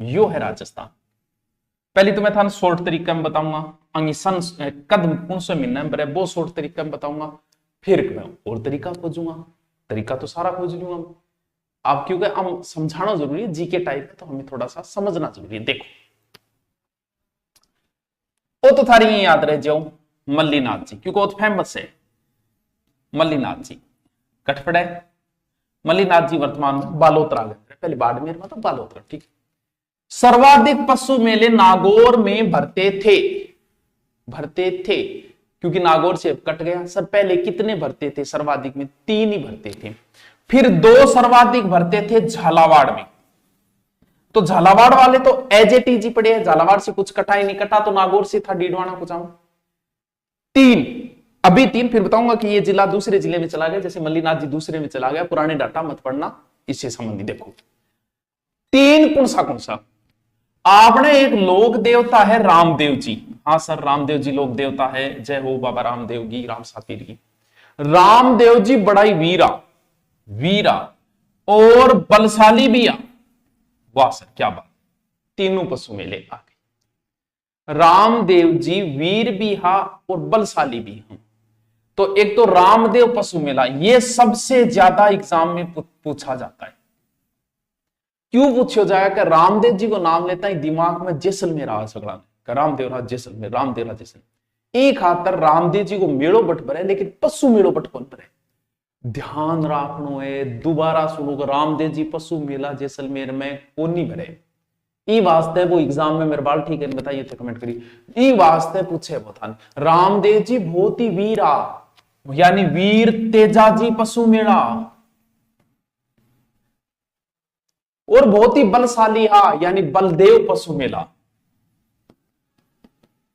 यो है राजस्थान। पहले तो मैं था शॉर्ट तरीका में बताऊंगा, अंगी सन कद कौन से महीना में बरे वो शॉर्ट तरीका में बताऊंगा, फिर मैं और तरीका खोजूंगा। तरीका तो सारा खोज लूंगा आप, क्योंकि हम समझाना जरूरी है, जीके टाइप है तो हमें थोड़ा सा समझना जरूरी है। देखो वो तो थारी याद रह जाओ मल्लीनाथ जी, क्योंकि वो तो फेमस है। मल्लीनाथ जी कटपड़े, मल्लीनाथ जी वर्तमान में बालोतरा गए, पहले बाड़मेर में तो बालोतरा, ठीक। सर्वाधिक पशु मेले नागौर में भरते थे, क्योंकि नागौर से कट गया। सर पहले कितने भरते थे सर्वाधिक में? 3 ही भरते थे। फिर 2 सर्वाधिक भरते थे झालावाड़ में, तो झालावाड़ वाले तो एज ए टीजी पड़े हैं, झालावाड़ से कुछ कटा ही नहीं, कटा तो नागौर से था, डीडवाना कुछ 3, अभी 3, फिर बताऊंगा कि ये जिला दूसरे जिले में चला गया, जैसे मल्लीनाथ जी दूसरे में चला गया, पुराने डाटा मत पढ़ना इससे संबंधी। देखो 3 कौन सा आपने, एक लोक देवता है रामदेव जी, हाँ सर रामदेव जी लोक देवता है, जय हो बाबा रामदेव की, राम सातीर की। रामदेव जी बड़ा ही वीरा और बलशाली भी आ, वाह सर क्या बात, तीनों पशु मेले आ गए। रामदेव जी वीर भी हा और बलशाली भी हम, तो एक तो रामदेव पशु मेला, ये सबसे ज्यादा एग्जाम में पूछा जाता है। क्यों पूछो जाएगा कि रामदेव जी को नाम लेता है दिमाग में जैसलमेर आ सगड़ा, रामदेव राज जैसलमेर, रामदेव राज जैसलमेर। एक खातर रामदेव जी को मेड़ो बट पर है, लेकिन पशु मेड़ो बट कौन पर है, ध्यान रखनो है, दोबारा सुनो, रामदेव जी पशु मेला जैसलमेर में कौन नहीं भरे। ई वास्ते वो एग्जाम में मेरे बाल ठीक है बताइए थे, कमेंट करिए। ई वास्ते पूछे वो था रामदेव जी बहुत ही वीरा, यानी वीर तेजा जी पशु मेला, और बहुत ही बलशाली यानी बलदेव पशु मेला।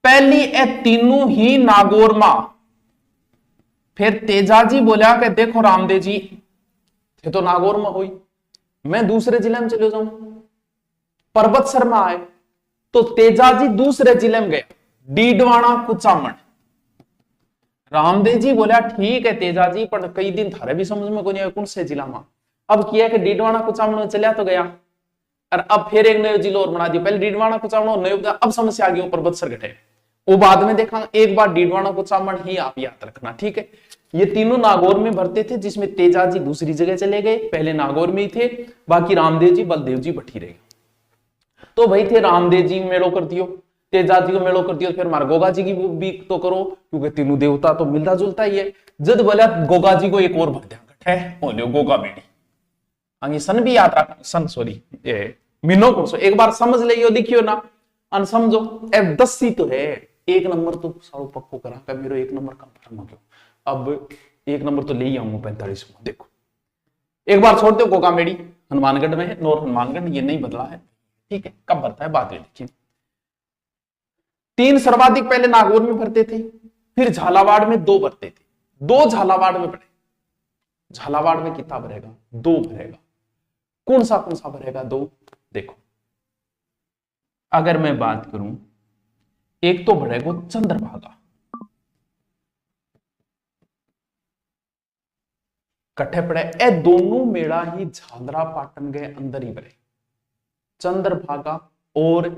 पहली ए तीनों ही नागौर मां। फिर तेजाजी बोला कि देखो रामदेव जी थे तो नागौर में हुई, मैं दूसरे जिले में चले जाऊं, पर्वत शर्मा आए तो तेजाजी दूसरे जिले में गया, डीडवाना कुचामन। रामदेव जी बोला ठीक है तेजाजी, पर कई दिन थारे भी समझ में कोई कौन से जिला में। अब किया कि डीडवाना कुचामन में चलिया तो गया, और अब फिर एक नया जिला और बना दिया, पहले डीडवाना कुचामन और नया, अब समस्या आ गई पर्वत सर घटे, वो बाद में देखा। एक बार डीडवाना कुचामन ही आप याद रखना, ठीक है। ये तीनों नागौर में भरते थे, जिसमें तेजाजी दूसरी जगह चले गए, पहले नागौर में ही थे, बाकी रामदेव जी बलदेव जी बठी रहे। तो भाई थे रामदेव जी मेड़ो कर दियो, तेजाजी को मेड़ो कर दियो, फिर मार गोगा जी की भी तो करो, क्योंकि तीनों देवता तो मिलता जुलता ही है। जद बोला गोगा जी को एक और भर दिया, गठे गोगा बेड़ी, आगे सन भी याद रखना, सन सॉरी मीनो को एक बार समझ लियो, लिखियो ना अन समझो। F10 तो है, 1 नंबर तो सारो पक्को करा कर, मेरो 1 नंबर कंफर्म हो गया। अब 1 नंबर तो ले ही आऊंगा 45 में। देखो एक बार छोड़ते हो, गोगा मेड़ी हनुमानगढ़ में है, नॉर्थ हनुमानगढ़, ये नहीं बदला है, ठीक है। कब भरता है बाद में देखिए। 3 सर्वाधिक पहले नागौर में भरते थे, फिर झालावाड़ में 2 भरते थे, 2 झालावाड़ में भरे। झालावाड़ में कितना भरेगा? 2 भरेगा। कौन सा भरेगा? 2। देखो अगर मैं बात करूं, एक तो भरेगा चंद्रभागा, कट्ठे पड़े, ए दोनों मेड़ा ही झालरा पाटन के अंदर ही भरे, चंद्रभागा और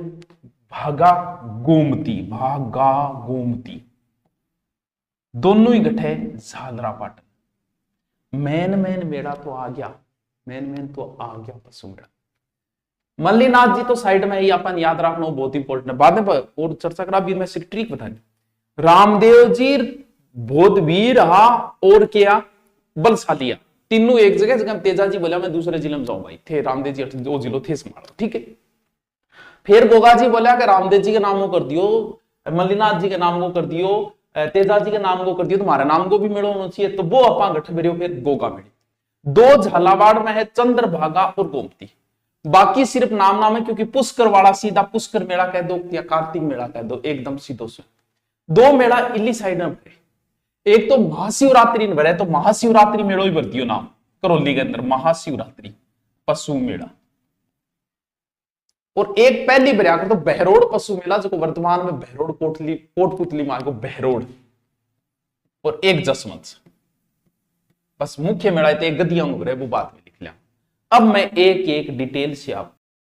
भागा गोमती, दोनों ही गठे झालरा पाटन। मेन मेड़ा तो आ गया, मेन तो आ गया पशु मेड़ा। मल्लीनाथ जी तो साइड में ही अपन याद रखना, बहुत इंपॉर्टेंट है, बाद में और चर्चा करा, भी मैं ट्रिक बता दी। रामदेव जी बहुत वीर और क्या बलशालिया, तीनों एक जगह। जगह तेजाजी बोला मैं दूसरे जिले में जाऊं, भाई थे रामदेव जी 2 जिलों थे संभालो, ठीक है। फिर गोगा जी बोला कि रामदेव जी के नाम को कर दियो, मल्लीनाथ जी के नाम को कर दियो, तेजाजी के नाम को कर दियो, तुम्हारे नाम को भी मेड़ो होना चाहिए, तो वो अपा गठ बेरियो, फिर गोगा मेड़ी। 2 झालावाड़ में है, चंद्रभागा और गोमती, बाकी सिर्फ नाम है, क्योंकि पुष्कर वाला सीधा पुष्कर मेला कह दो या कार्तिक मेला कह दो, एकदम सीधो से। 2 मेला इली साइड में भरे, एक तो महाशिवरात्रि भरे, तो महाशिवरात्रि मेड़ो ही भर दियो नाम, करौली के अंदर महाशिवरात्रि पशु मेला। और एक पहली भरिया कर तो बहरोड़ पशु मेला, जो वर्तमान में बहरोड़ कोटपुतली मार्ग को बहरोड़, और एक जसवंत। बस मुख्य मेला एक गदिया भरे, वो बात में लिख लिया। अब मैं एक एक डिटेल से आप